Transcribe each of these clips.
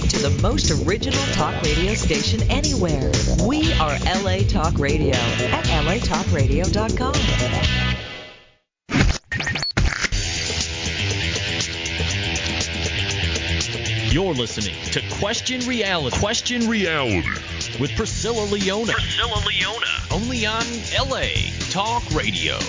to the most original talk radio station anywhere. We are LA Talk Radio at latalkradio.com. You're listening to Question Reality. Question Reality with Priscilla Leona. Priscilla Leona. Only on LA Talk Radio.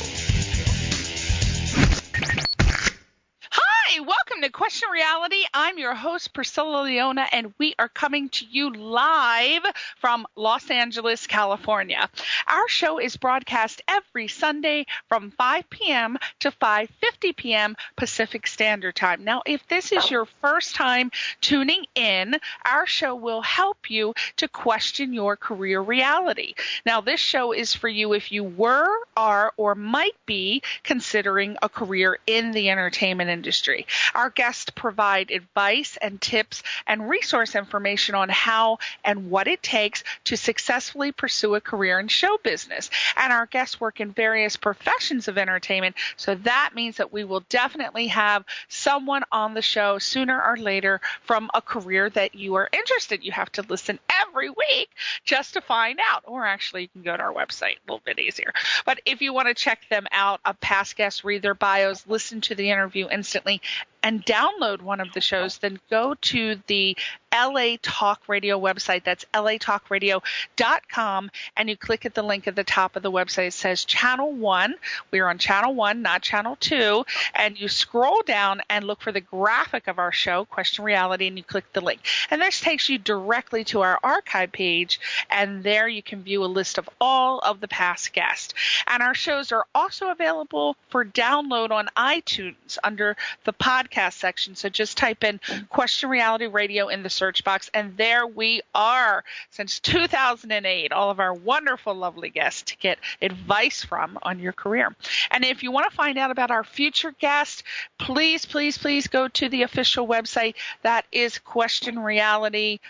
Hi, welcome to Question Reality. I'm your host, Priscilla Leona, and we are coming to you live from Los Angeles, California. Our show is broadcast every Sunday from 5 p.m. to 5:50 p.m. Pacific Standard Time. Now, if this is your first time tuning in, our show will help you to question your career reality. Now, this show is for you if you were, are, or might be considering a career in the entertainment industry. Our guests provide advice and tips and resource information on how and what it takes to successfully pursue a career in show business. And our guests work in various professions of entertainment, so that means that we will definitely have someone on the show sooner or later from a career that you are interested. You have to listen every week just to find out, or actually you can go to our website, a little bit easier. But if you want to check them out, past guests, read their bios, listen to the interview instantly, and download one of the shows, then go to the LA Talk Radio website. That's latalkradio.com, and you click at the link at the top of the website. It says Channel 1. We're on Channel 1, not Channel 2. And you scroll down and look for the graphic of our show, Question Reality, and you click the link. And this takes you directly to our archive page, and there you can view a list of all of the past guests. And our shows are also available for download on iTunes under the podcast section. So just type in Question Reality Radio in the search box, and there we are since 2008, all of our wonderful, lovely guests to get advice from on your career. And if you want to find out about our future guests, please, please, please go to the official website. That is Question Reality.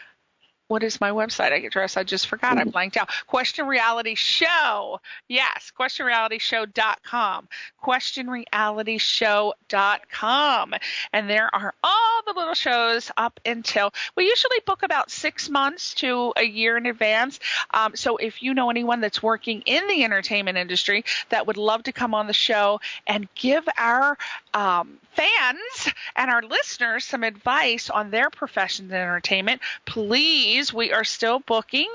What is my website address? I just forgot. I blanked out. Question Reality Show. Yes, questionrealityshow.com. Questionrealityshow.com. And there are all the little shows up until, we usually book about 6 months to a year in advance. So if you know anyone that's working in the entertainment industry that would love to come on the show and give our fans and our listeners some advice on their professions in entertainment, please, we are still booking.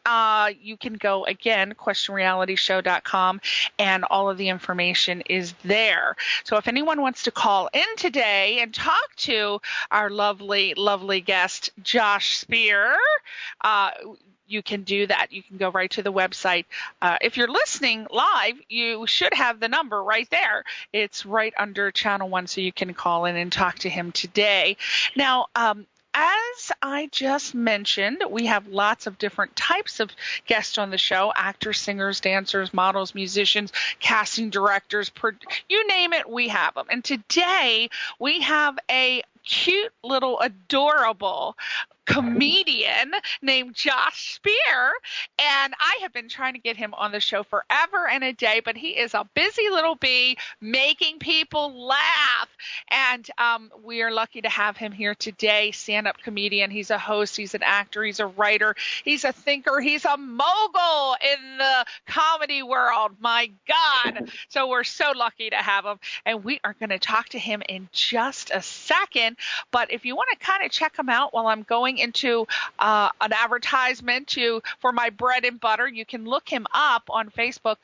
You can go, again, questionrealityshow.com, and all of the information is there. So if anyone wants to call in today and talk to our lovely, lovely guest, Josh Spear, you can do that. You can go right to the website. If you're listening live, you should have the number right there. It's right under Channel 1, so you can call in and talk to him today. Now, as I just mentioned, we have lots of different types of guests on the show: actors, singers, dancers, models, musicians, casting directors, you name it, we have them. And today we have a cute little adorable comedian named Josh Spear, and I have been trying to get him on the show forever and a day, but he is a busy little bee making people laugh, and we are lucky to have him here today. Stand-up comedian. He's a host, he's an actor, he's a writer, he's a thinker, he's a mogul in the comedy world. My God. So we're so lucky to have him, and we are going to talk to him in just a second. But if you want to kind of check him out while I'm going into an advertisement for my bread and butter, you can look him up on Facebook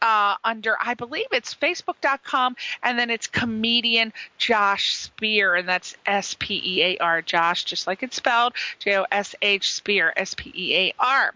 under, I believe it's facebook.com, and then it's comedian Josh Spear, and that's S-P-E-A-R, Josh, just like it's spelled, J-O-S-H, Spear, S-P-E-A-R.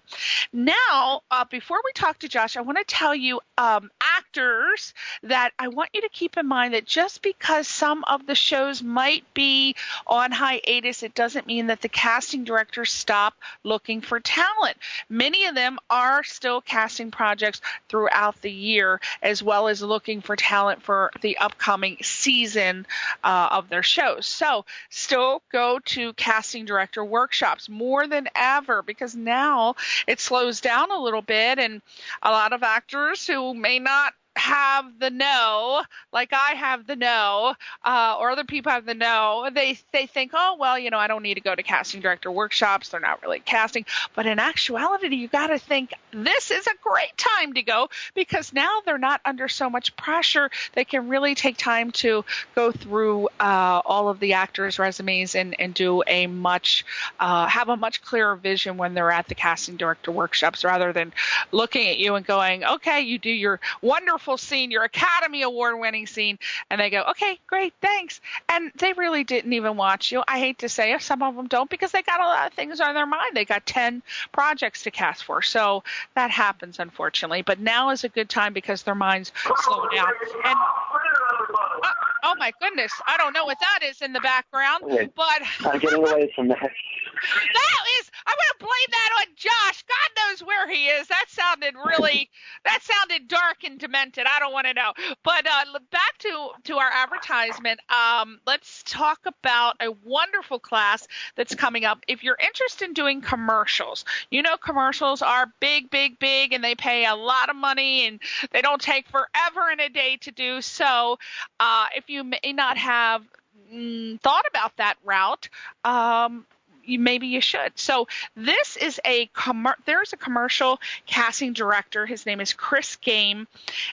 Now, before we talk to Josh, I want to tell you actors that I want you to keep in mind that just because some of the shows might be on hiatus, it doesn't mean that the casting directors stop looking for talent. Many of them are still casting projects throughout the year, as well as looking for talent for the upcoming season of their shows. So still go to casting director workshops more than ever, because now it slows down a little bit, and a lot of actors who may not have the know, like I have the know, or other people have the know, they think, oh, well, I don't need to go to casting director workshops. They're not really casting. But in actuality, you got to think this is a great time to go, because now they're not under so much pressure. They can really take time to go through all of the actors' resumes and do have a much clearer vision when they're at the casting director workshops, rather than looking at you and going, okay, you do your wonderful scene, your Academy Award winning scene, and they go, okay, great, thanks. And they really didn't even watch you. I hate to say it, some of them don't, because they got a lot of things on their mind. They got 10 projects to cast for. So that happens, unfortunately. But now is a good time because their minds slow down. And oh my goodness, I don't know what that is in the background, but I'm getting away from that. I'm going to blame that on Josh. God knows where he is. That sounded dark and demented. I don't want to know. But back to our advertisement, let's talk about a wonderful class that's coming up. If you're interested in doing commercials, commercials are big, big, big, and they pay a lot of money, and they don't take forever and a day to do. So if you may not have thought about that route, maybe you should. So this is there's a commercial casting director. His name is Chris Game,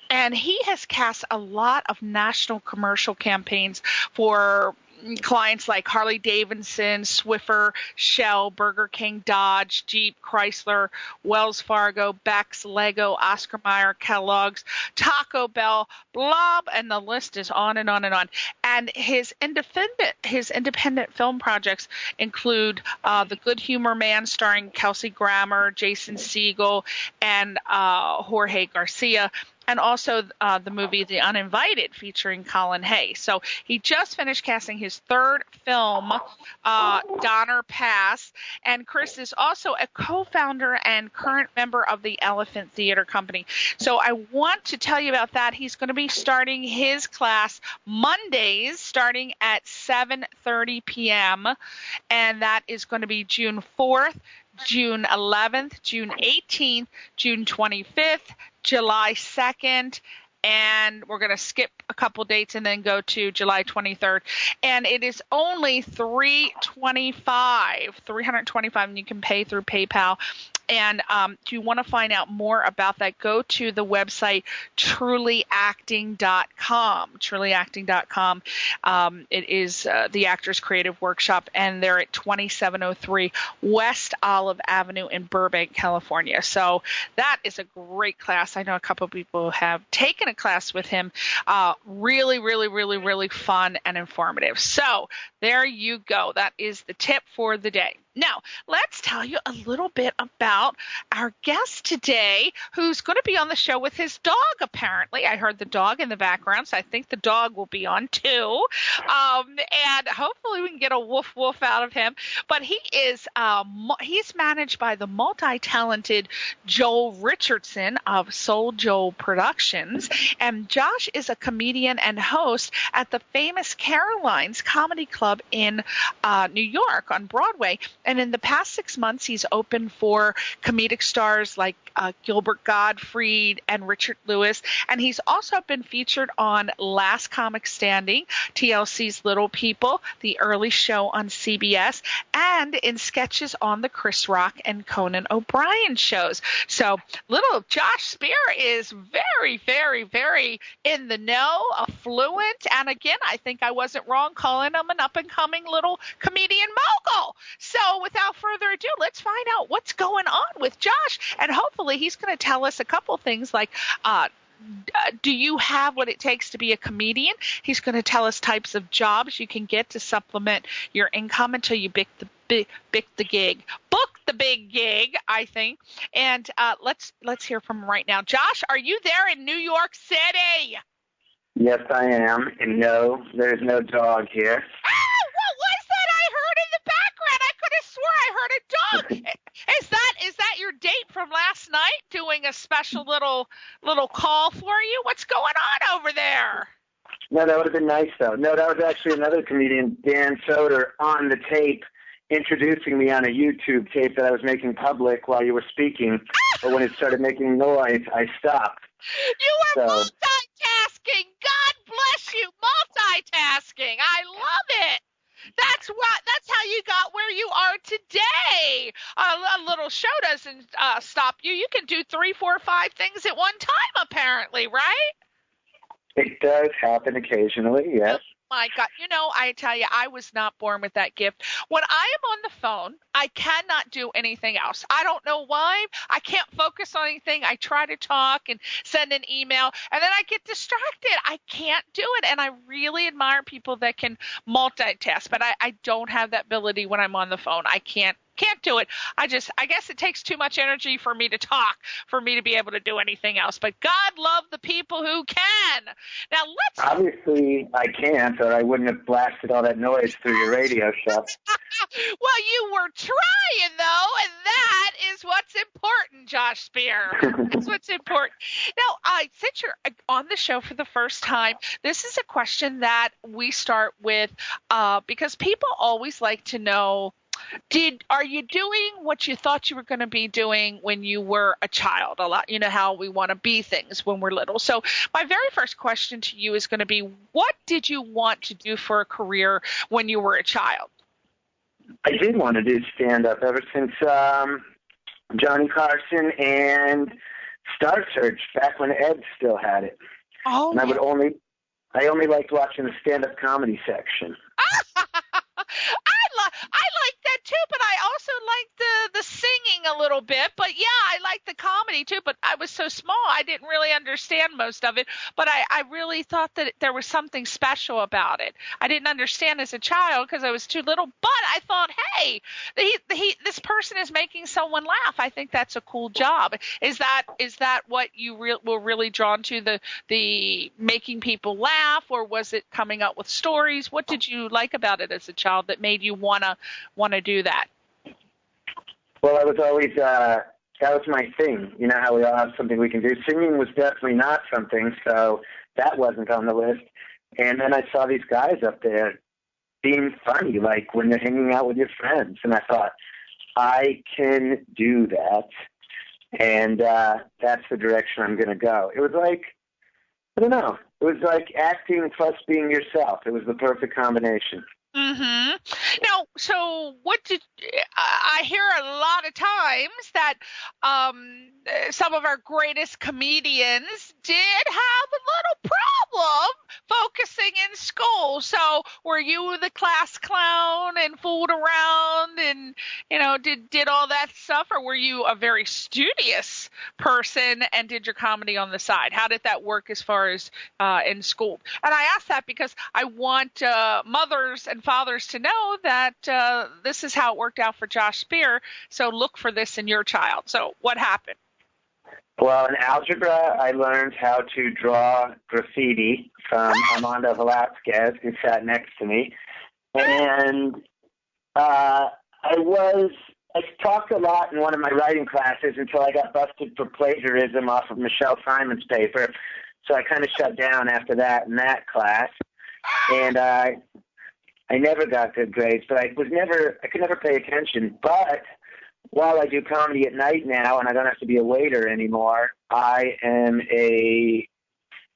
and he has cast a lot of national commercial campaigns for clients like Harley Davidson, Swiffer, Shell, Burger King, Dodge, Jeep, Chrysler, Wells Fargo, Beck's, Lego, Oscar Mayer, Kellogg's, Taco Bell, Blob, and the list is on and on and on. And his independent film projects include The Good Humor Man, starring Kelsey Grammer, Jason Segel, and Jorge Garcia, and also the movie The Uninvited, featuring Colin Hay. So he just finished casting his third film, Donner Pass, and Chris is also a co-founder and current member of the Elephant Theater Company. So I want to tell you about that. He's going to be starting his class Mondays, starting at 7:30 p.m., and that is going to be June 4th, June 11th, June 18th, June 25th, July 2nd, and we're going to skip a couple dates and then go to July 23rd. And it is only $325, and you can pay through PayPal. And if you want to find out more about that, go to the website trulyacting.com. Trulyacting.com. It is the Actors Creative Workshop, and they're at 2703 West Olive Avenue in Burbank, California. So that is a great class. I know a couple of people have taken a class with him. Really, really, really, really fun and informative. So there you go. That is the tip for the day. Now, let's tell you a little bit about our guest today, who's going to be on the show with his dog, apparently. I heard the dog in the background, so I think the dog will be on too. And hopefully we can get a woof woof out of him. But he's managed by the multi-talented Joel Richardson of Soul Joel Productions. And Josh is a comedian and host at the famous Caroline's Comedy Club in New York on Broadway. And in the past 6 months, he's opened for comedic stars like Gilbert Gottfried and Richard Lewis. And he's also been featured on Last Comic Standing, TLC's Little People, The Early Show on CBS, and in sketches on the Chris Rock and Conan O'Brien shows. So little Josh Spear is very, very, very in the know, fluent. And again, I think I wasn't wrong calling him an up-and-coming little comedian mogul. So without further ado, let's find out what's going on with Josh. And hopefully he's going to tell us a couple things like, do you have what it takes to be a comedian? He's going to tell us types of jobs you can get to supplement your income until you book the big gig, I think. And let's hear from him right now. Josh, are you there in New York City? Yes, I am. And no, there's no dog here. What was that I heard in the background? I could have swore I heard a dog. Is that your date from last night doing a special little call for you? What's going on over there? No, that would have been nice, though. No, that was actually another comedian, Dan Soder, on the tape, introducing me on a YouTube tape that I was making public while you were speaking. But when it started making noise, I stopped. You were multi stop you. You can do 3, 4, 5 things at one time, apparently, right? It does happen occasionally, yes. My God, I tell you, I was not born with that gift. When I am on the phone, I cannot do anything else. I don't know why. I can't focus on anything. I try to talk and send an email, and then I get distracted. I can't do it, and I really admire people that can multitask, but I don't have that ability when I'm on the phone. I can't do it. I guess it takes too much energy for me to talk, for me to be able to do anything else. But God love the people who can. Now Obviously, I can't, or I wouldn't have blasted all that noise through your radio show. Well, you were trying, though, and that is what's important, Josh Spear. That's what's important. Now, since you're on the show for the first time, this is a question that we start with because people always like to know, are you doing what you thought you were going to be doing when you were a child? A lot, how we want to be things when we're little. So my very first question to you is going to be, what did you want to do for a career when you were a child? I did want to do stand-up ever since Johnny Carson and Star Search, back when Ed still had it. Oh, and I only liked watching the stand-up comedy section. I like that too, but I also like the singing a little bit. But yeah, I like the comedy too. But I was so small, I didn't really understand most of it. But I really thought that there was something special about it. I didn't understand as a child because I was too little. But I thought, hey, this person is making someone laugh. I think that's a cool job. Is that what you were really drawn to, the making people laugh, or was it coming up with stories? What did you like about it as a child that made you wanna do that? Well, I was always that was my thing. You know how we all have something we can do. Singing was definitely not something, so that wasn't on the list. And then I saw these guys up there being funny, like when they're hanging out with your friends, and I thought, I can do that, and that's the direction I'm going to go. It was like, I don't know, it was like acting plus being yourself. It was the perfect combination. Mm-hmm. Now, so I hear a lot of times that some of our greatest comedians did have a little problem focusing in school. So were you the class clown and fooled around and, did all that stuff? Or were you a very studious person and did your comedy on the side? How did that work as far as in school? And I ask that because I want mothers and fathers to know that this is how it worked out for Josh Spear. So look for this in your child. So what happened? Well, in algebra, I learned how to draw graffiti from Armando Velasquez, who sat next to me. And I talked a lot in one of my writing classes until I got busted for plagiarism off of Michelle Simon's paper. So I kind of shut down after that in that class. And I never got good grades, but I could never pay attention. But while I do comedy at night now and I don't have to be a waiter anymore, I am a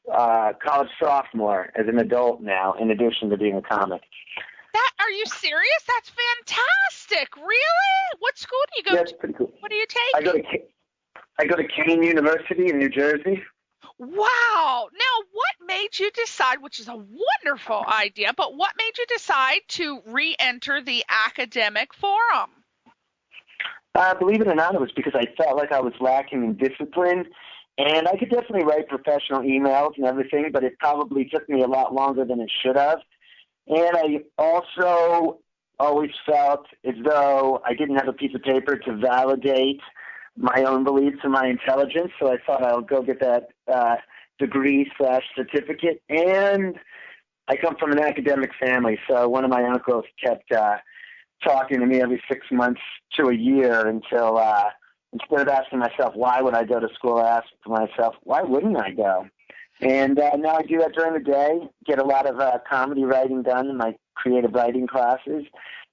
college sophomore as an adult now, in addition to being a comic. Are you serious? That's fantastic. Really? What school do you go to? That's pretty cool. What do you take? I go to Kane University in New Jersey. Wow. Now, what made you decide, which is a wonderful idea, but what made you decide to re-enter the academic forum? Believe it or not, it was because I felt like I was lacking in discipline, and I could definitely write professional emails and everything, but it probably took me a lot longer than it should have. And I also always felt as though I didn't have a piece of paper to validate my own beliefs and my intelligence, so I thought I'll go get that degree/certificate. And I come from an academic family, so one of my uncles kept talking to me every 6 months to a year until instead of asking myself, why would I go to school, I asked myself, why wouldn't I go? And now I do that during the day, get a lot of comedy writing done in my creative writing classes,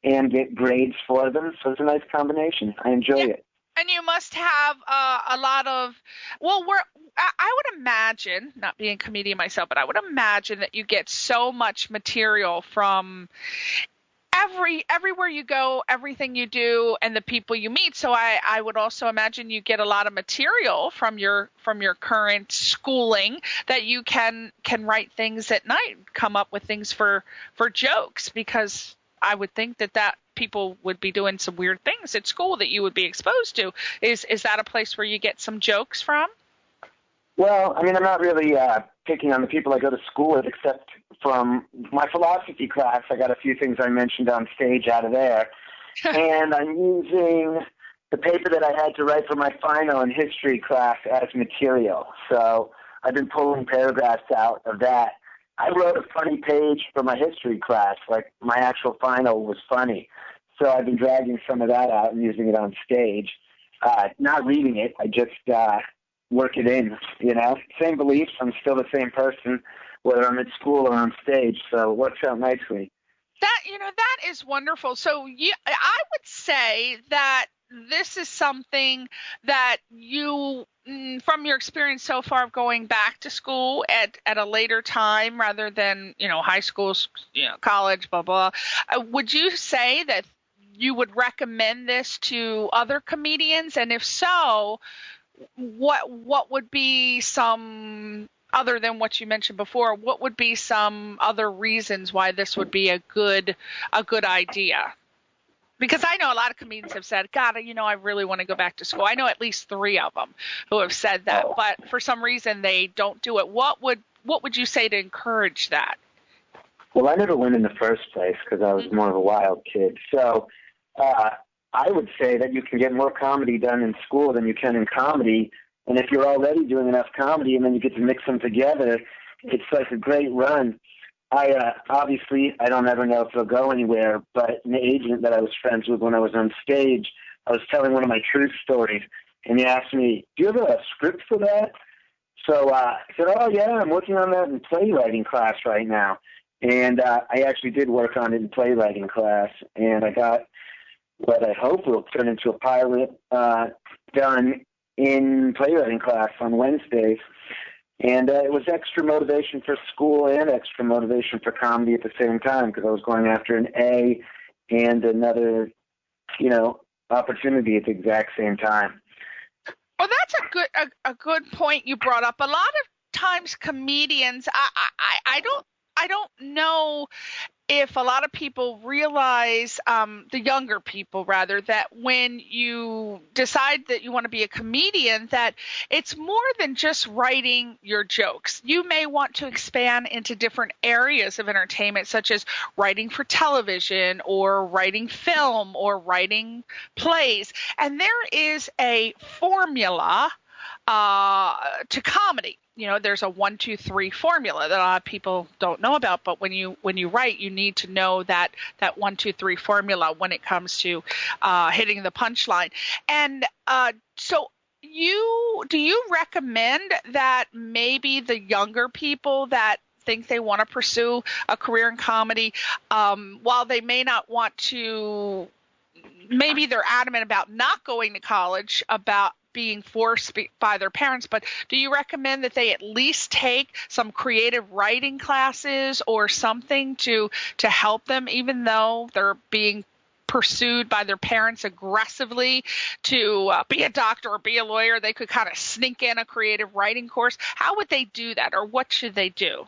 and get grades for them. So it's a nice combination. I enjoy it. And you must have a lot of, I would imagine, not being a comedian myself, but I would imagine that you get so much material from everywhere you go, everything you do, and the people you meet. So I would also imagine you get a lot of material from your current schooling that you can write things at night, come up with things for jokes, because I would think that people would be doing some weird things at school that you would be exposed to. Is that a place where you get some jokes from? Well, I mean, I'm not really picking on the people I go to school with, except from my philosophy class. I got a few things I mentioned on stage out of there. And I'm using the paper that I had to write for my final in history class as material. So I've been pulling paragraphs out of that. I wrote a funny page for my history class, like my actual final was funny. So I've been dragging some of that out and using it on stage. Not reading it, I just work it in, Same beliefs, I'm still the same person, whether I'm at school or on stage, so it works out nicely. That is wonderful. So I would say that this is something that you, from your experience so far of going back to school at a later time rather than, high school, college, blah, blah, would you say that you would recommend this to other comedians? And if so, what would be some, other than what you mentioned before, what would be some other reasons why this would be a good idea? Because I know a lot of comedians have said, God, I really want to go back to school. I know at least 3 of them who have said that, but for some reason they don't do it. What would you say to encourage that? Well, I never went in the first place because I was more of a wild kid. So I would say that you can get more comedy done in school than you can in comedy. And if you're already doing enough comedy and then you get to mix them together, it's like a great run. Obviously, I don't ever know if it'll go anywhere, but an agent that I was friends with when I was on stage, I was telling one of my truth stories, and he asked me, do you have a script for that? So I said, oh, yeah, I'm working on that in playwriting class right now. And I actually did work on it in playwriting class, and I got what I hope will turn into a pilot done in playwriting class on Wednesdays. And it was extra motivation for school and extra motivation for comedy at the same time, because I was going after an A and another, opportunity at the exact same time. Well, that's a good point you brought up. A lot of times comedians, I don't know if a lot of people realize, the younger people rather, that when you decide that you want to be a comedian, that it's more than just writing your jokes. You may want to expand into different areas of entertainment, such as writing for television or writing film or writing plays. And there is a formula to comedy. There's a 1, 2, 3 formula that a lot of people don't know about, but when you write, you need to know that 1, 2, 3 formula when it comes to hitting the punchline. And so do you recommend that maybe the younger people that think they want to pursue a career in comedy, while they may not want to, maybe they're adamant about not going to college, about being forced by their parents, but do you recommend that they at least take some creative writing classes or something to help them, even though they're being pursued by their parents aggressively to be a doctor or be a lawyer? They could kind of sneak in a creative writing course. How would they do that, or what should they do?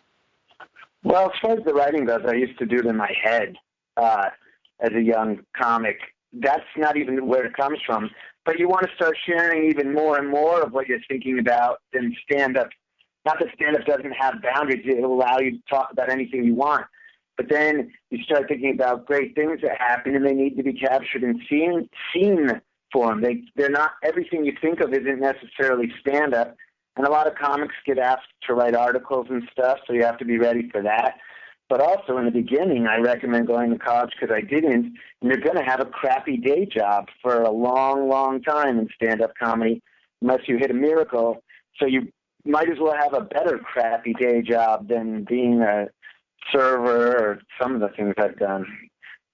Well, as far as the writing goes, I used to do it in my head as a young comic. That's not even where it comes from. But you want to start sharing even more and more of what you're thinking about than stand-up. Not that stand-up doesn't have boundaries. It will allow you to talk about anything you want. But then you start thinking about great things that happen, and they need to be captured in scene form. They're not, everything you think of isn't necessarily stand-up. And a lot of comics get asked to write articles and stuff, so you have to be ready for that. But also in the beginning, I recommend going to college because I didn't, and you're going to have a crappy day job for a long, long time in stand-up comedy unless you hit a miracle. So you might as well have a better crappy day job than being a server or some of the things I've done.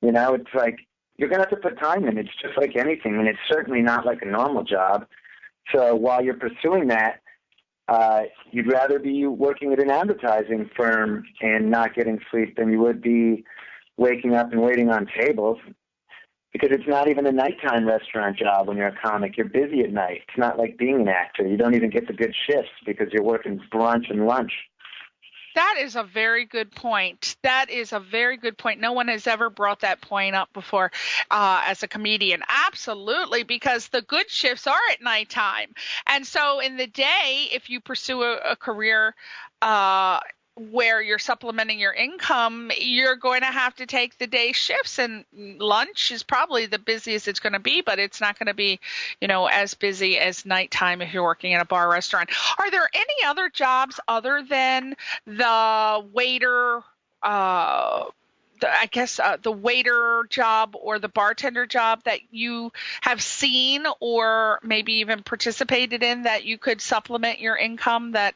It's like you're going to have to put time in. It's just like anything, and it's certainly not like a normal job. So while you're pursuing that, you'd rather be working at an advertising firm and not getting sleep than you would be waking up and waiting on tables, because it's not even a nighttime restaurant job when you're a comic. You're busy at night. It's not like being an actor. You don't even get the good shifts because you're working brunch and lunch. That is a very good point. That is a very good point. No one has ever brought that point up before as a comedian. Absolutely, because the good shifts are at nighttime. And so in the day, if you pursue a career where you're supplementing your income, you're going to have to take the day shifts, and lunch is probably the busiest it's going to be, but it's not going to be, as busy as nighttime if you're working in a bar restaurant. Are there any other jobs other than the waiter, the waiter job or the bartender job that you have seen or maybe even participated in that you could supplement your income that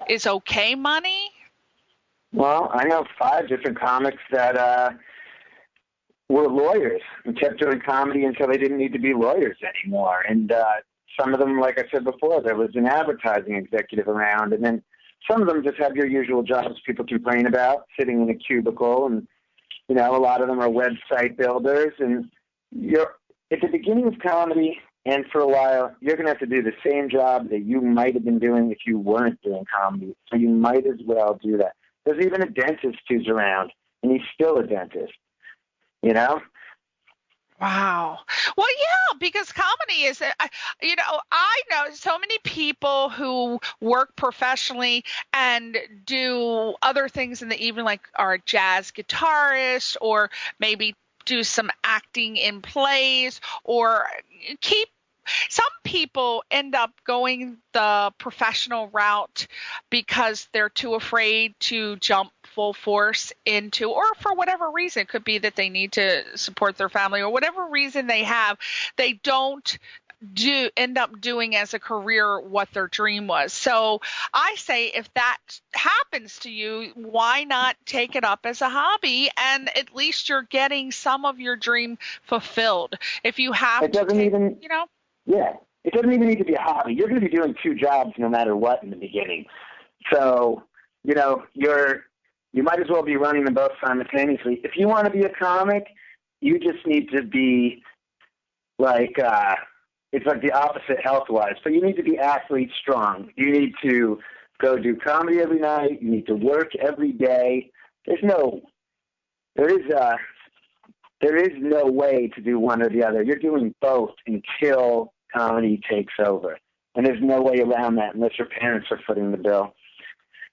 is okay money? Well, I know 5 different comics that were lawyers and kept doing comedy until they didn't need to be lawyers anymore. And some of them, like I said before, there was an advertising executive around. And then some of them just have your usual jobs people complain about, sitting in a cubicle. And, a lot of them are website builders. And you're at the beginning of comedy, and for a while, you're going to have to do the same job that you might have been doing if you weren't doing comedy. So you might as well do that. There's even a dentist who's around, and he's still a dentist, Wow. Well, yeah, because comedy is, I know so many people who work professionally and do other things in the evening, like are a jazz guitarist or maybe do some acting in plays or some people end up going the professional route because they're too afraid to jump full force into, or for whatever reason, it could be that they need to support their family or whatever reason they have, they don't end up doing as a career what their dream was. So I say if that happens to you, why not take it up as a hobby, and at least you're getting some of your dream fulfilled. If you have it doesn't even, Yeah, it doesn't even need to be a hobby. You're going to be doing 2 jobs no matter what in the beginning. So, you might as well be running them both simultaneously. If you want to be a comic, you just need to be like, it's like the opposite health-wise. So you need to be athlete strong. You need to go do comedy every night. You need to work every day. There is no way to do one or the other. You're doing both until comedy takes over. And there's no way around that unless your parents are footing the bill.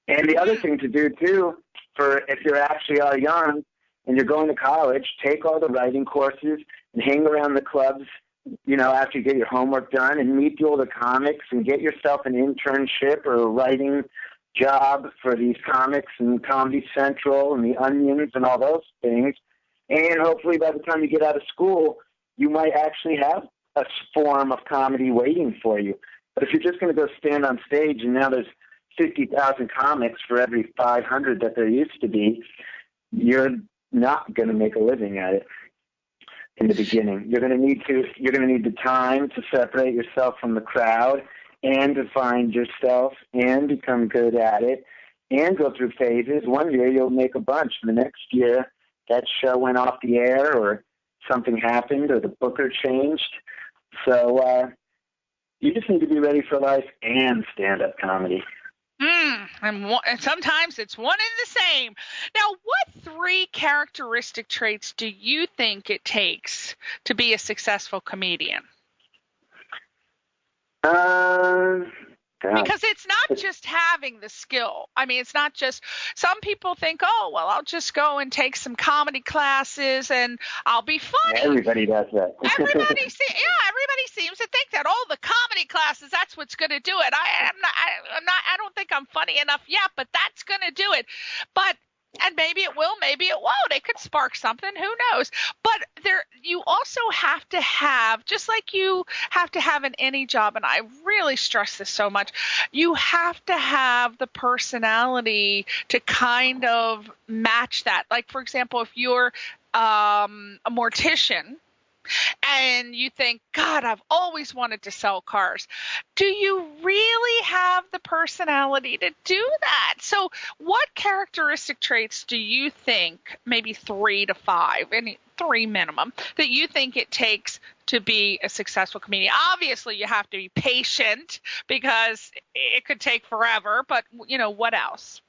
And the other thing to do, too, for if you actually are young and you're going to college, take all the writing courses and hang around the clubs, after you get your homework done, and meet the older comics and get yourself an internship or a writing job for these comics and Comedy Central and the Onions and all those things. And hopefully by the time you get out of school, you might actually have a form of comedy waiting for you. But if you're just going to go stand on stage and now there's 50,000 comics for every 500 that there used to be, you're not going to make a living at it in the beginning. You're going to need the time to separate yourself from the crowd and to find yourself and become good at it and go through phases. One year you'll make a bunch. The next year that show went off the air or something happened or the booker changed. So you just need to be ready for life and stand-up comedy. And sometimes it's one and the same. Now, what 3 characteristic traits do you think it takes to be a successful comedian? Because it's not just having the skill. I mean, it's not just, some people think, oh, well, I'll just go and take some comedy classes and I'll be funny. Everybody does that. Everybody seems to think that, oh, the comedy classes, that's what's going to do it. I don't think I'm funny enough yet, but that's going to do it. And maybe it will, maybe it won't. It could spark something. Who knows? But you also have to have, just like you have to have in any job, and I really stress this so much, you have to have the personality to kind of match that. Like, for example, if you're a mortician, and you think, God, I've always wanted to sell cars. Do you really have the personality to do that? So what characteristic traits do you think, maybe 3 to 5, any 3 minimum, that you think it takes to be a successful comedian? Obviously, you have to be patient because it could take forever, but, what else?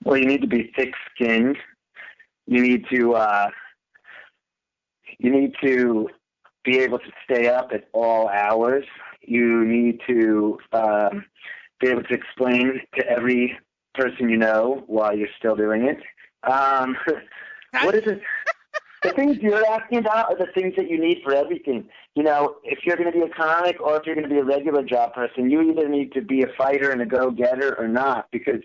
Well, you need to be thick-skinned. You need to be able to stay up at all hours. You need to be able to explain to every person you know while you're still doing it. What is it? The things you're asking about are the things that you need for everything. If you're going to be a comic or if you're going to be a regular job person, you either need to be a fighter and a go-getter or not, because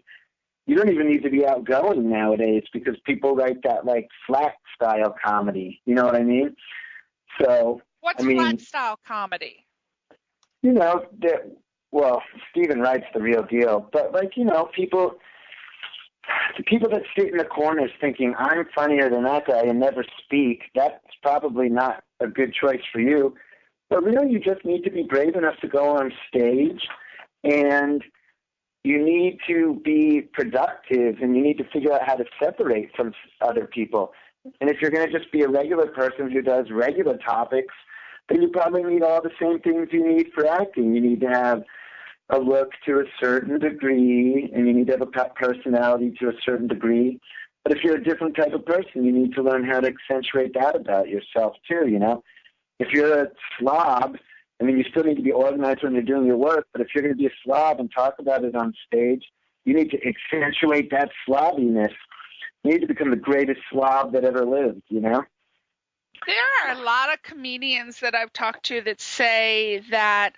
you don't even need to be outgoing nowadays because people write that flat style comedy. You know what I mean? So what's flat style comedy? Stephen Wright's the real deal, but people that sit in the corners thinking I'm funnier than that guy and never speak, that's probably not a good choice for you. But really, you just need to be brave enough to go on stage, and you need to be productive, and you need to figure out how to separate from other people. And if you're going to just be a regular person who does regular topics, then you probably need all the same things you need for acting. You need to have a look to a certain degree, and you need to have a personality to a certain degree. But if you're a different type of person, you need to learn how to accentuate that about yourself too, If you're a slob, you still need to be organized when you're doing your work, but if you're going to be a slob and talk about it on stage, you need to accentuate that slobbiness. You need to become the greatest slob that ever lived, There are a lot of comedians that I've talked to that say that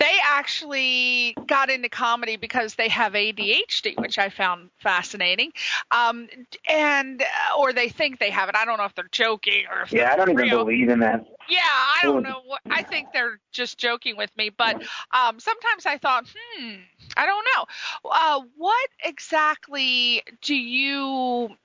they actually got into comedy because they have ADHD, which I found fascinating, or they think they have it. I don't know if they're joking or if I don't even believe in that. Yeah, I don't know. I think they're just joking with me, but sometimes I thought, I don't know. What exactly do you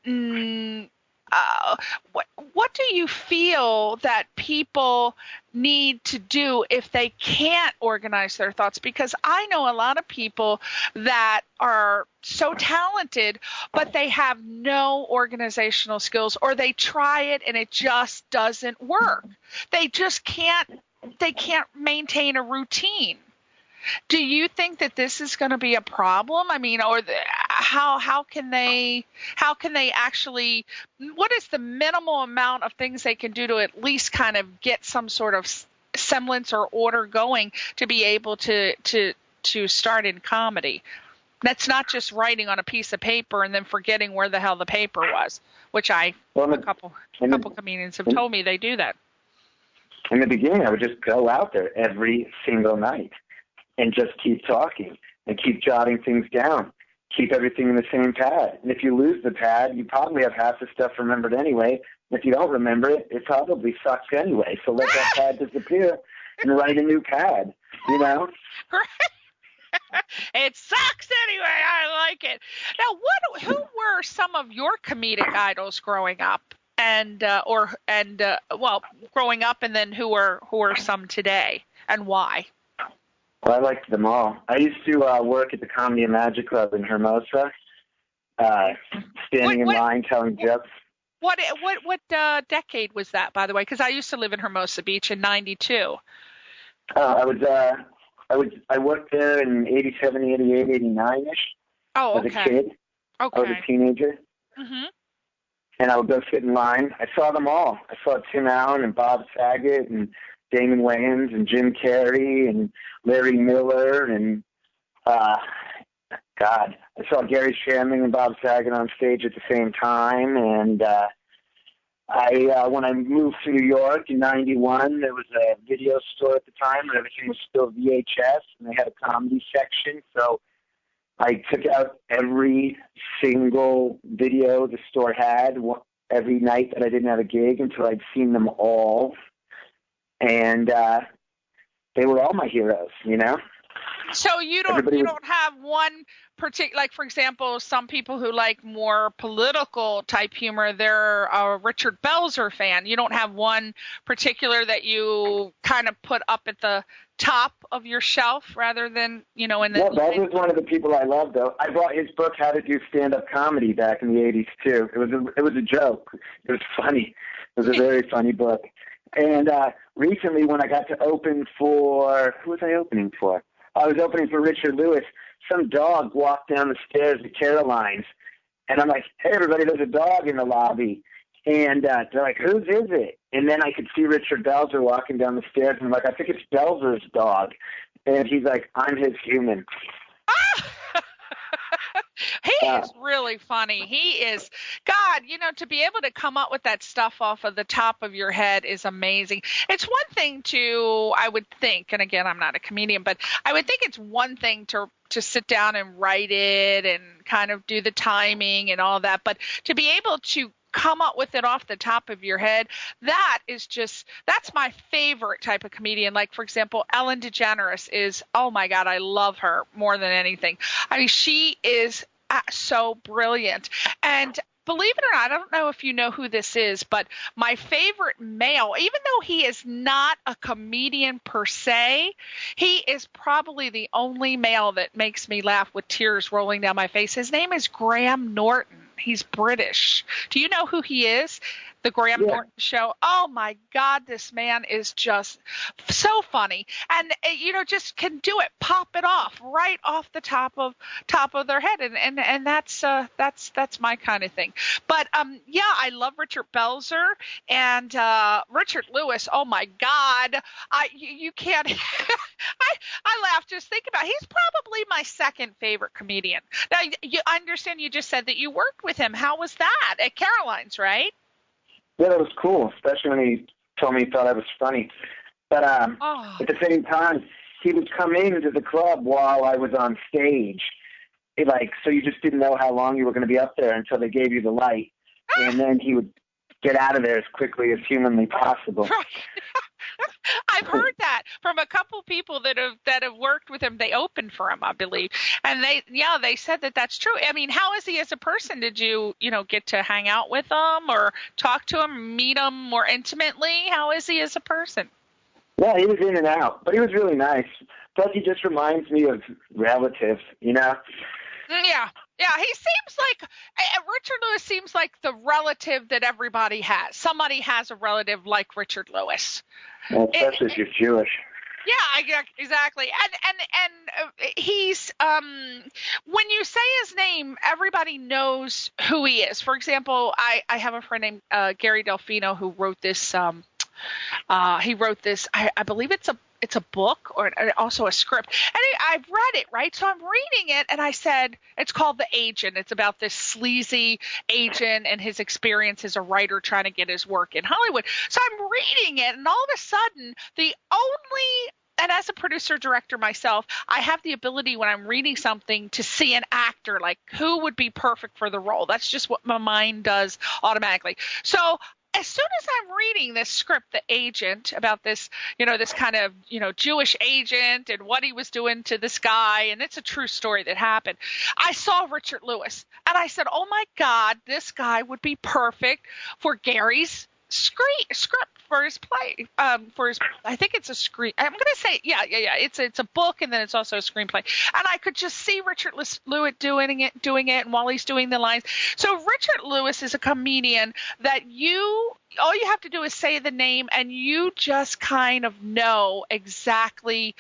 what do you feel that people need to do if they can't organize their thoughts? Because I know a lot of people that are so talented, but they have no organizational skills, or they try it and it just doesn't work. They can't maintain a routine. Do you think that this is going to be a problem? How can they actually, what is the minimal amount of things they can do to at least kind of get some sort of semblance or order going to be able to start in comedy? That's not just writing on a piece of paper and then forgetting where the hell the paper was, which a couple comedians have told me they do that. In the beginning, I would just go out there every single night and just keep talking and keep jotting things down, keep everything in the same pad. And if you lose the pad, you probably have half the stuff remembered anyway. And if you don't remember it, it probably sucks anyway. So let that pad disappear and write a new pad, Right. It sucks anyway. I like it. Now, who were some of your comedic idols growing up? Growing up, and then who are some today, and why? Well, I liked them all. I used to work at the Comedy and Magic Club in Hermosa, standing in line telling jokes. What decade was that, by the way? Because I used to live in Hermosa Beach in '92. I worked there in '87, '88, '89-ish. Oh, okay. As a kid. Okay. I was a teenager. Mm-hmm. And I would go sit in line. I saw them all. I saw Tim Allen and Bob Saget and Damon Wayans and Jim Carrey and Larry Miller and I saw Gary Shandling and Bob Saget on stage at the same time. And when I moved to New York in '91, there was a video store at the time where everything was still VHS, and they had a comedy section. So I took out every single video the store had every night that I didn't have a gig until I'd seen them all. And they were all my heroes, So you don't have one particular, like, for example, some people who like more political type humor, they're a Richard Belzer fan. You don't have one particular that you kind of put up at the top of your shelf rather than, in the... Yeah, Belzer's one of the people I love, though. I bought his book, How to Do Stand-Up Comedy, back in the 80s, too. It was a joke. It was funny. It was a very funny book. And recently, when I got to open for... Who was I opening for? I was opening for Richard Lewis. Some dog walked down the stairs to Caroline's, and I'm like, hey, everybody, there's a dog in the lobby. And they're like, whose is it? And then I could see Richard Belzer walking down the stairs, and I'm like, I think it's Belzer's dog. And he's like, I'm his human. He is really funny. He is, God, to be able to come up with that stuff off of the top of your head is amazing. It's one thing I would think, and again, I'm not a comedian, but I would think it's one thing to sit down and write it and kind of do the timing and all that, but to be able to come up with it off the top of your head, that's my favorite type of comedian. Like, for example, Ellen DeGeneres is, oh my God, I love her more than anything. I mean, she is so brilliant. And believe it or not, I don't know if you know who this is, but my favorite male, even though he is not a comedian per se, he is probably the only male that makes me laugh with tears rolling down my face. His name is Graham Norton. He's British. Do you know who he is? The Graham Norton Show. Oh my God, this man is just so funny, and just can do it, pop it off right off the top of their head, and that's my kind of thing. But I love Richard Belzer and Richard Lewis. Oh my God, you can't. I laugh just think about it. He's probably my second favorite comedian. Now, I understand you just said that you worked with him. How was that at Caroline's, right? Yeah, that was cool, especially when he told me he thought I was funny. But at the same time, he would come into the club while I was on stage. So you just didn't know how long you were going to be up there until they gave you the light. And then he would get out of there as quickly as humanly possible. Right. I've heard that from a couple people that have worked with him. They opened for him, I believe, and they said that that's true. I mean, how is he as a person? Did you get to hang out with him or talk to him, meet him more intimately? How is he as a person? Yeah, he was in and out, but he was really nice. Plus, he just reminds me of relatives, Yeah. Yeah, he seems like Richard Lewis seems like the relative that everybody has. Somebody has a relative like Richard Lewis. Well, especially if you're Jewish. Yeah, exactly. And he's when you say his name, everybody knows who he is. For example, I have a friend named Gary Delfino who wrote this. He wrote this. I believe it's a book or also a script. And I've read it, right? So I'm reading it, and I said, it's called The Agent. It's about this sleazy agent and his experience as a writer trying to get his work in Hollywood. So I'm reading it, and all of a sudden, and as a producer director myself, I have the ability when I'm reading something to see an actor, like who would be perfect for the role. That's just what my mind does automatically. So as soon as I'm reading this script, The Agent, about this, this kind of, Jewish agent and what he was doing to this guy, and it's a true story that happened, I saw Richard Lewis, and I said, oh my God, this guy would be perfect for Gary's script for his play, I think it's a screen. I'm going to say, yeah. It's a book, and then it's also a screenplay. And I could just see Richard Lewis doing it, and while he's doing the lines. So Richard Lewis is a comedian that all you have to do is say the name, and you just kind of know exactly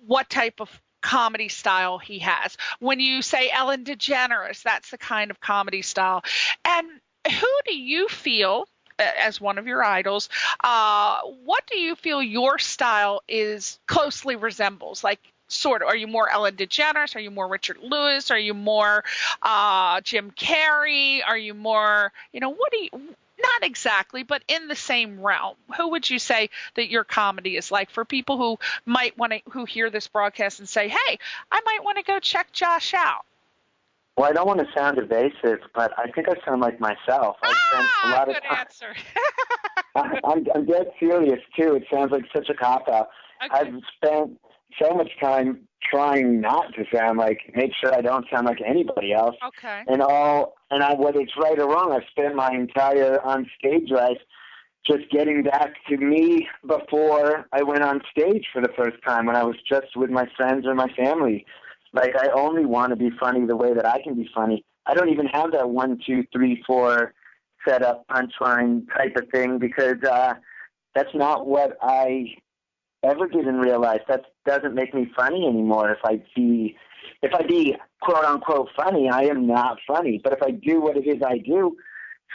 what type of comedy style he has. When you say Ellen DeGeneres, that's the kind of comedy style. And who do you feel, as one of your idols, what do you feel your style closely resembles? Like, sort of, are you more Ellen DeGeneres? Are you more Richard Lewis? Are you more Jim Carrey? Are you more, what do you, not exactly, but in the same realm? Who would you say that your comedy is like for people who hear this broadcast and say, hey, I might want to go check Josh out? Well, I don't want to sound evasive, but I think I sound like myself. I spent a lot of time. Answer. I'm dead serious, too. It sounds like such a cop-out. Okay. I've spent so much time trying not to make sure I don't sound like anybody else. Okay. Whether it's right or wrong, I've spent my entire on stage life just getting back to me before I went on stage for the first time when I was just with my friends or my family. Like, I only want to be funny the way that I can be funny. I don't even have that 1, 2, 3, 4 set up punchline type of thing because that's not what I ever did in real life. That doesn't make me funny anymore. If I be quote unquote funny, I am not funny. But if I do what it is I do,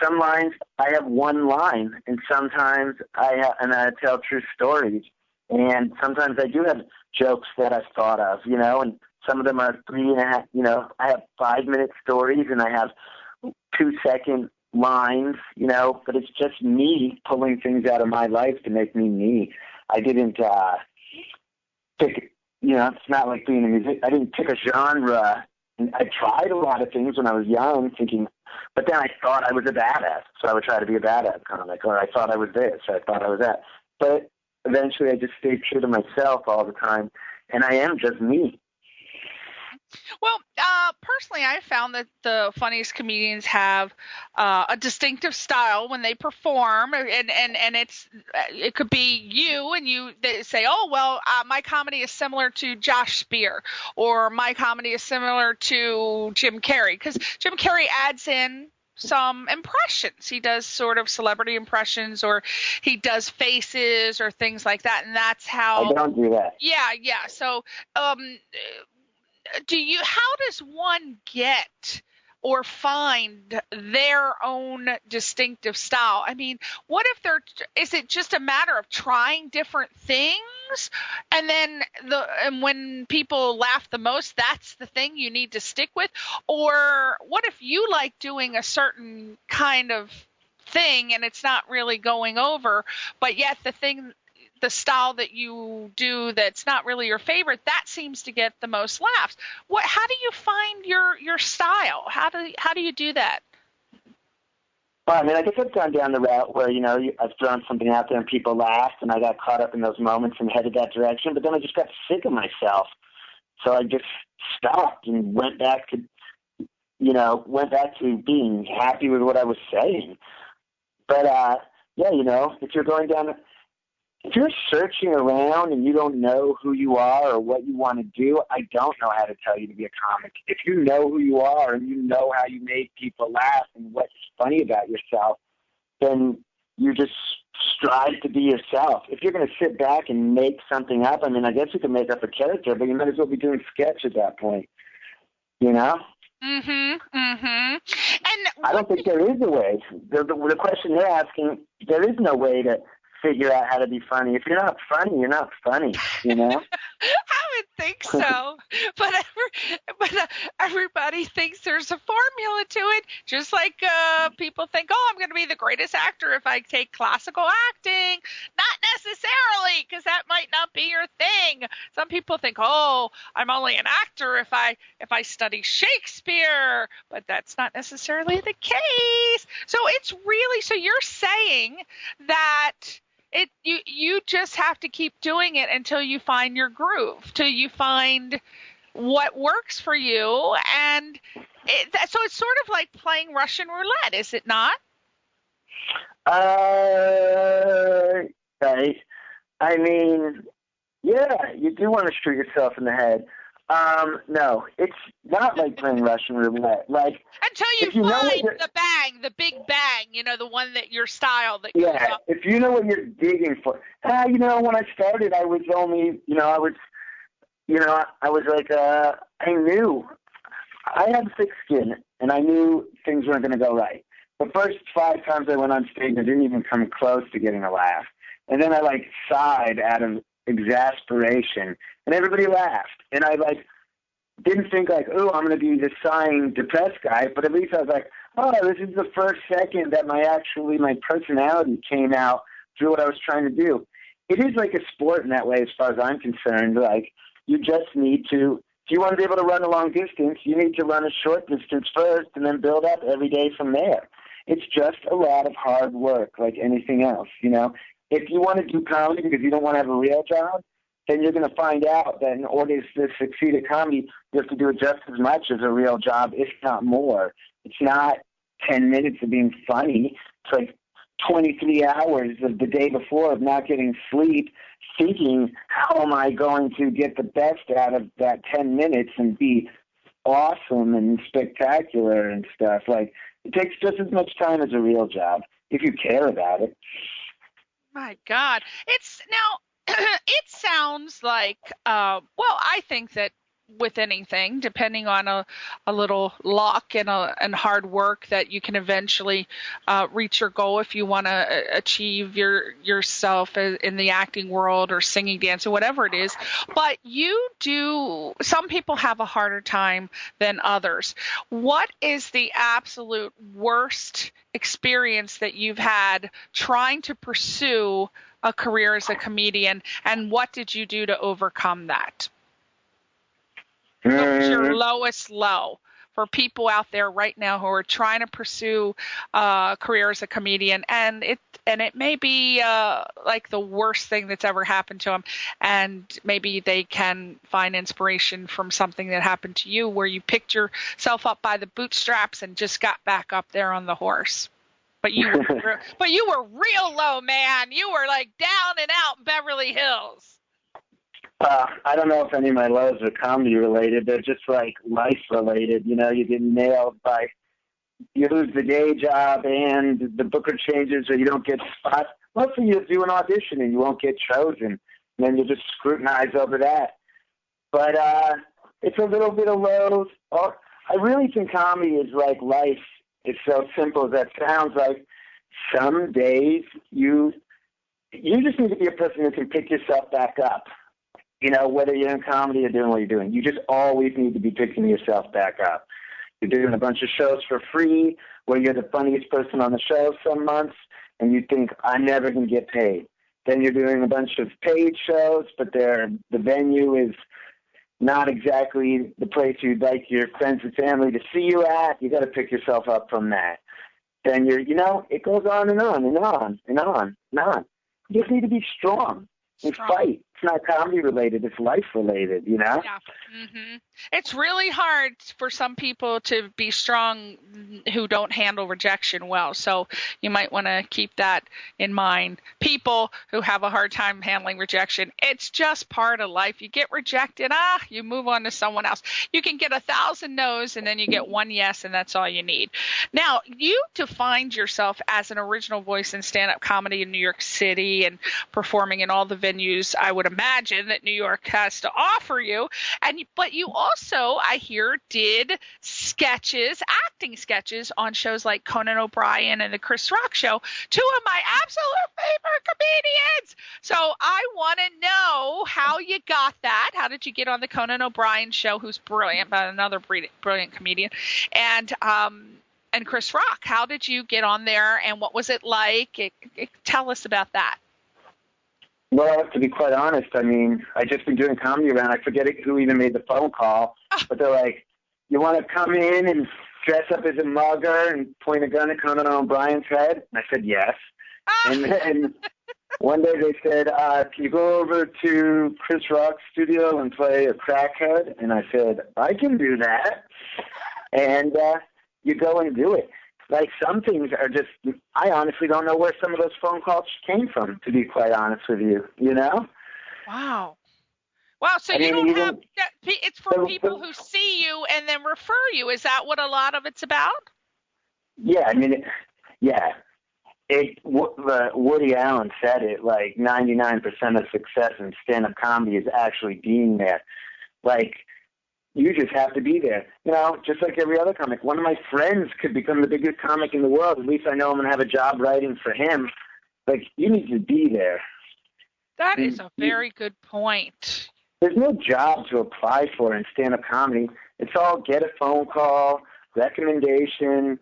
some lines I have one line, and sometimes I tell true stories, and sometimes I do have jokes that I've thought of, and some of them are 3.5. I have 5-minute stories, and I have 2-second lines, but it's just me pulling things out of my life to make me. I didn't pick, it's not like being a musician. I didn't pick a genre. And I tried a lot of things when I was young, but then I thought I was a badass, so I would try to be a badass comic, or I thought I was this, or I thought I was that. But eventually I just stayed true to myself all the time, and I am just me. Well, personally, I found that the funniest comedians have a distinctive style when they perform, and it could be you, and they say, oh, well, my comedy is similar to Josh Spear, or my comedy is similar to Jim Carrey, because Jim Carrey adds in some impressions. He does sort of celebrity impressions, or he does faces or things like that, and that's how. I don't do that. Yeah. So, how does one get or find their own distinctive style? I mean, what if is it just a matter of trying different things, and then when people laugh the most, that's the thing you need to stick with? Or what if you like doing a certain kind of thing and it's not really going over, but yet the style that you do that's not really your favorite, that seems to get the most laughs. How do you find your style? How do you do that? Well, I mean, I guess I've gone down the route where, I've thrown something out there and people laughed, and I got caught up in those moments and headed that direction, but then I just got sick of myself. So I just stopped and went back to being happy with what I was saying. But, if you're searching around and you don't know who you are or what you want to do, I don't know how to tell you to be a comic. If you know who you are and you know how you make people laugh and what's funny about yourself, then you just strive to be yourself. If you're going to sit back and make something up, I mean, I guess you can make up a character, but you might as well be doing sketch at that point, Mm-hmm. And I don't think there is a way. The question they're asking, there is no way to figure out how to be funny. If you're not funny, you're not funny, I would think so, but everybody thinks there's a formula to it, just like people think, oh, I'm going to be the greatest actor if I take classical acting. Not necessarily, because that might not be your thing. Some people think, oh, I'm only an actor if I study Shakespeare, but that's not necessarily the case. So so you're saying that you just have to keep doing it until you find your groove, till you find what works for you, and so it's sort of like playing Russian roulette, is it not? Right. I mean, yeah, you do want to shoot yourself in the head. No, it's not like playing Russian roulette. Like, until you find the big bang, the one that your style that you love. If you know what you're digging for. When I started, I was only, I knew I had thick skin, and I knew things weren't going to go right. The first 5 times I went on stage, I didn't even come close to getting a laugh. And then I sighed out of exasperation, and everybody laughed. And I didn't think oh, I'm going to be the sighing, depressed guy, but at least I was like, oh, this is the first second that my personality came out through what I was trying to do. It is like a sport in that way, as far as I'm concerned. You just need to, if you want to be able to run a long distance, you need to run a short distance first and then build up every day from there. It's just a lot of hard work, like anything else, If you want to do comedy because you don't want to have a real job, then you're going to find out that in order to succeed at comedy, you have to do it just as much as a real job, if not more. It's not 10 minutes of being funny. It's like 23 hours of the day before of not getting sleep, thinking, how am I going to get the best out of that 10 minutes and be awesome and spectacular and stuff. Like, it takes just as much time as a real job if you care about it. My God. It's now, it sounds like, well, I think that with anything, depending on a little luck and hard work, that you can eventually reach your goal if you want to achieve yourself in the acting world or singing, dancing, whatever it is. But some people have a harder time than others. What is the absolute worst experience that you've had trying to pursue a career as a comedian, and what did you do to overcome that? What was your lowest low for people out there right now who are trying to pursue a career as a comedian, and it may be like the worst thing that's ever happened to them, and maybe they can find inspiration from something that happened to you where you picked yourself up by the bootstraps and just got back up there on the horse. But you were real low, man. You were like down and out in Beverly Hills. I don't know if any of my lows are comedy related. They're just like life related. You know, you get nailed by, you lose the day job and the booker changes or you don't get spots. Mostly you do an audition and you won't get chosen. And then you just scrutinize over that. But it's a little bit of lows. I really think comedy is like life. It's so simple as that sounds. Like some days you just need to be a person who can pick yourself back up. You know, whether you're in comedy or doing what you're doing, you just always need to be picking yourself back up. You're doing a bunch of shows for free where you're the funniest person on the show some months and you think, I'm never going to get paid. Then you're doing a bunch of paid shows, but the venue is not exactly the place you'd like your friends and family to see you at. You got to pick yourself up from that. Then it goes on and on and on and on and on. You just need to be strong. And fight. It's not comedy related. It's life related, you know? Yeah. Mm-hmm. It's really hard for some people to be strong who don't handle rejection well. So you might want to keep that in mind. People who have a hard time handling rejection, it's just part of life. You get rejected, you move on to someone else. You can get 1,000 no's and then you get one yes, and that's all you need. Now, you defined yourself as an original voice in stand-up comedy in New York City and performing in all the venues I would imagine that New York has to offer you. But you also, I hear, did acting sketches on shows like Conan O'Brien and the Chris Rock Show, two of my absolute favorite comedians. So I want to know how you got that. How did you get on the Conan O'Brien Show, who's brilliant, but another brilliant comedian, and Chris Rock? How did you get on there, and what was it like? Tell us about that. Well, to be quite honest, I mean, I just been doing comedy around. I forget who even made the phone call, but they're like, you want to come in and dress up as a mugger and point a gun at Conan O'Brien's head? And I said, yes. And then one day they said, can you go over to Chris Rock's studio and play a crackhead? And I said, I can do that. And you go and do it. Like, some things are just, I honestly don't know where some of those phone calls came from, to be quite honest with you, you know? Wow. Wow, so it's for people who see you and then refer you. Is that what a lot of it's about? Yeah, I mean, Woody Allen said it, like 99% of success in stand-up comedy is actually being there. Like, you just have to be there. You know, just like every other comic. One of my friends could become the biggest comic in the world. At least I know I'm going to have a job writing for him. Like, you need to be there. That is a very good point. There's no job to apply for in stand-up comedy. It's all get a phone call, recommendation,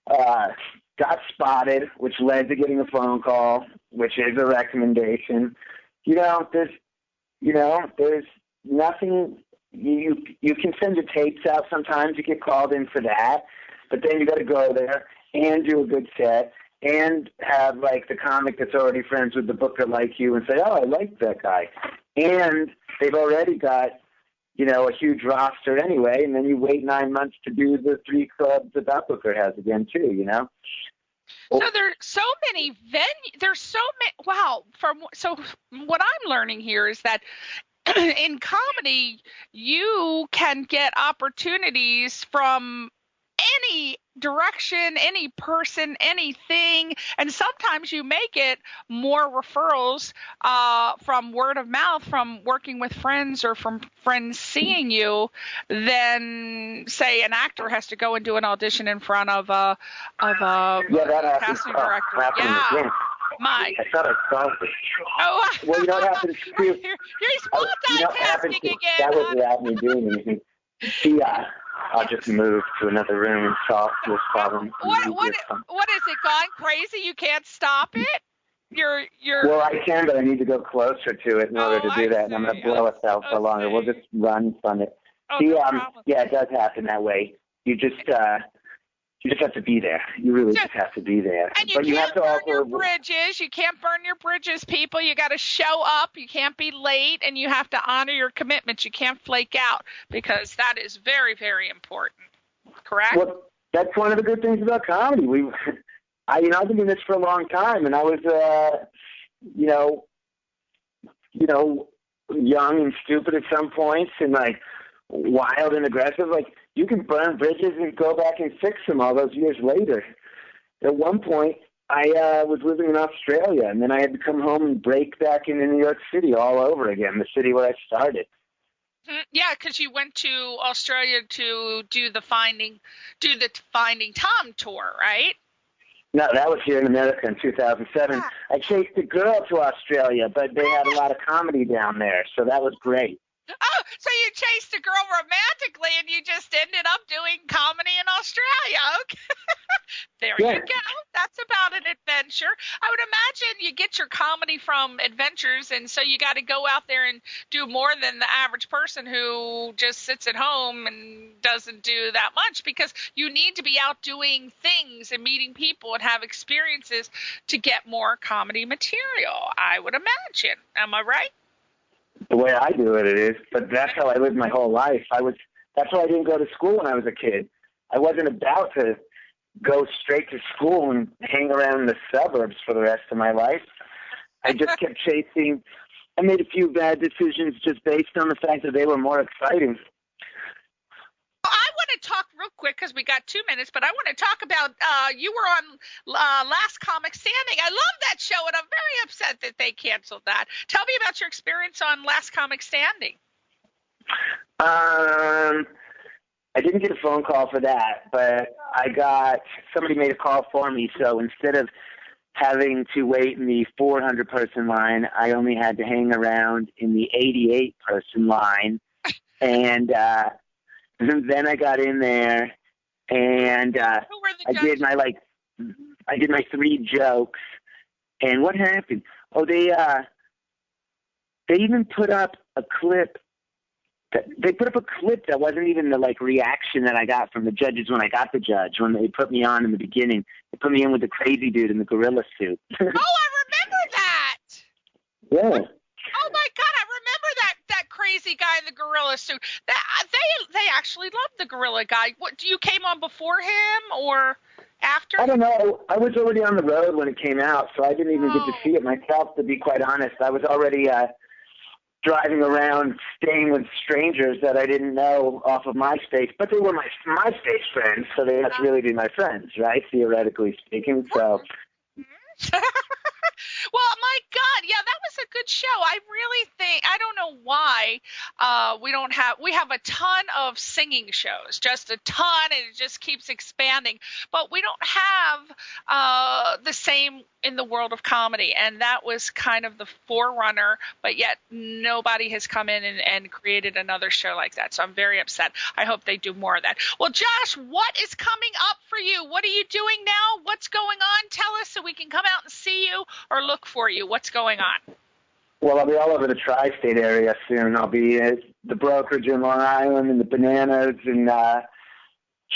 got spotted, which led to getting a phone call, which is a recommendation. There's nothing. You can send your tapes out sometimes. You get called in for that, but then you got to go there and do a good set and have like the comic that's already friends with the booker like you and say, oh, I like that guy. and they've already got, a huge roster anyway, and then you wait 9 months to do the 3 clubs that Booker has again too, So there's so many there's so many, wow. So what I'm learning here is that in comedy, you can get opportunities from any direction, any person, anything, and sometimes you may get more referrals from word of mouth, from working with friends or from friends seeing you, than say an actor has to go and do an audition in front of a casting director. Yeah. I thought I saw it. Oh, well, you know what happens too? You're multitasking again. That was without me doing anything. See, I'll just move to another room and solve this problem. What is it, gone crazy? You can't stop it? You're. Well, I can, but I need to go closer to it in order to do that, and I'm going to blow us out for longer. We'll just run from it. See, no yeah, it does happen that way. You just have to be there. You really just have to be there. And you can't burn your bridges. You can't burn your bridges, people. You got to show up. You can't be late, and you have to honor your commitments. You can't flake out, because that is very, very important. Correct? Well, that's one of the good things about comedy. I've been doing this for a long time, and I was, young and stupid at some points, and like wild and aggressive. Like, you can burn bridges and go back and fix them all those years later. At one point, I was living in Australia, and then I had to come home and break back into New York City all over again, the city where I started. Yeah, because you went to Australia to do the Finding Tom tour, right? No, that was here in America in 2007. Yeah. I chased a girl to Australia, but they had a lot of comedy down there, so that was great. Oh, so you chased a girl romantically, and you just ended up doing comedy in Australia. Okay. There you go. That's about an adventure. I would imagine you get your comedy from adventures, and so you got to go out there and do more than the average person who just sits at home and doesn't do that much, because you need to be out doing things and meeting people and have experiences to get more comedy material, I would imagine. Am I right? The way I do it is, but that's how I lived my whole life. That's why I didn't go to school when I was a kid. I wasn't about to go straight to school and hang around in the suburbs for the rest of my life. I just kept chasing. I made a few bad decisions just based on the fact that they were more exciting. I want to talk real quick, because we got 2 minutes, but I want to talk about you were on Last Comic Standing. I love that show, and I'm very upset that they canceled that. Tell me about your experience on Last Comic Standing. I didn't get a phone call for that, but somebody made a call for me, so instead of having to wait in the 400-person line, I only had to hang around in the 88-person line, and then I got in there, and I did my 3 jokes, and what happened? Oh, they even put up a clip. They put up a clip that wasn't even the reaction that I got from the judges when I got the judge. When they put me on in the beginning, they put me in with the crazy dude in the gorilla suit. Oh, I remember that. Yeah. Oh my God, I remember that crazy guy in the gorilla suit. They actually loved the gorilla guy. What, you came on before him or after? I don't know. I was already on the road when it came out, so I didn't even get to see it myself. To be quite honest, I was already driving around, staying with strangers that I didn't know off of MySpace, but they were my MySpace friends, so they must really be my friends, right? Theoretically speaking. So. Well, my God, yeah, that was a good show. I really think, I don't know why we have a ton of singing shows, just a ton, and it just keeps expanding. But we don't have the same in the world of comedy, and that was kind of the forerunner, but yet nobody has come in and created another show like that. So I'm very upset. I hope they do more of that. Well, Josh, what is coming up for you? What are you doing now? What's going on? Tell us so we can come out and see you or look for you. What's going on? Well, I'll be all over the tri-state area soon. I'll be at the Brokerage in Long Island and the Bananas and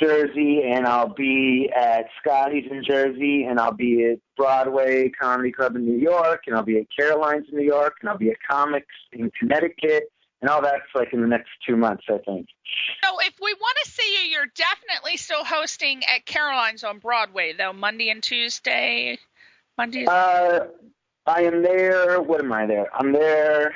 Jersey, and I'll be at Scotty's in Jersey, and I'll be at Broadway Comedy Club in New York, and I'll be at Caroline's in New York, and I'll be at Comics in Connecticut, and all that's like in the next 2 months, I think. So if we want to see you, you're definitely still hosting at Caroline's on Broadway, though, Monday and Tuesday. I am there. What am I there? I'm there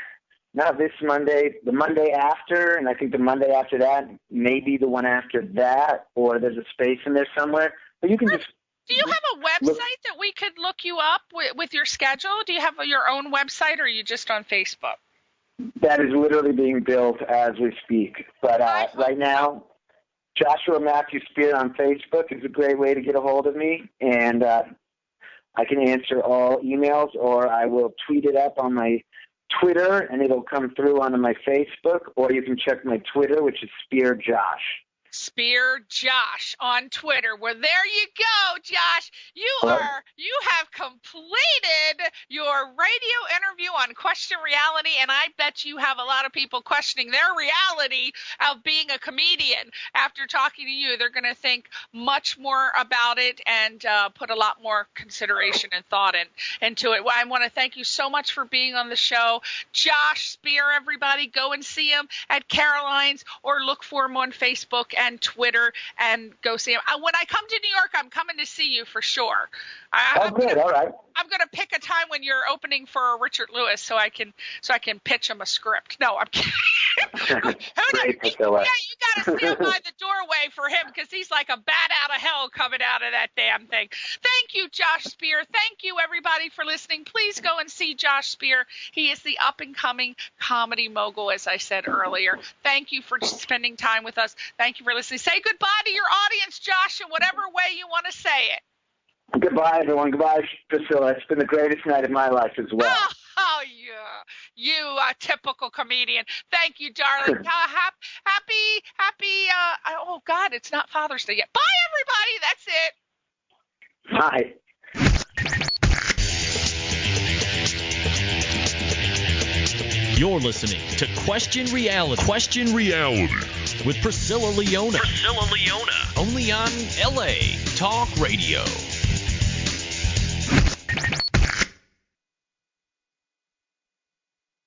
not this Monday, the Monday after, and I think the Monday after that, maybe the one after that, or there's a space in there somewhere. But you can just. Do you have a website that we could look you up with your schedule? Do you have your own website, or are you just on Facebook? That is literally being built as we speak. But right now, Joshua Matthew Spear on Facebook is a great way to get a hold of me, and I can answer all emails, or I will tweet it up on my Twitter, and it'll come through onto my Facebook, or you can check my Twitter, which is Spear Josh. Spear Josh on Twitter. Well, there you go, Josh. You have completed your radio interview on Question Reality, and I bet you have a lot of people questioning their reality of being a comedian. After talking to you, they're going to think much more about it and put a lot more consideration and thought into it. Well, I want to thank you so much for being on the show. Josh Spear, everybody, go and see him at Caroline's or look for him on Facebook and Twitter and go see him. When I come to New York, I'm coming to see you for sure. Good. All right. I'm going to pick a time when you're opening for Richard Lewis so I can pitch him a script. No, I'm kidding. You got to stand by the doorway for him because he's like a bat out of hell coming out of that damn thing. Thank you, Josh Spear. Thank you, everybody, for listening. Please go and see Josh Spear. He is the up-and-coming comedy mogul, as I said earlier. Thank you for spending time with us. Thank you for listening. Say goodbye to your audience, Josh, in whatever way you want to say it. Goodbye, everyone. Goodbye, Priscilla. It's been the greatest night of my life as well. Oh, yeah. You typical comedian. Thank you, darling. Happy, oh, God, it's not Father's Day yet. Bye, everybody. That's it. Bye. You're listening to Question Reality. Question Reality with Priscilla Leona. Only on LA Talk Radio.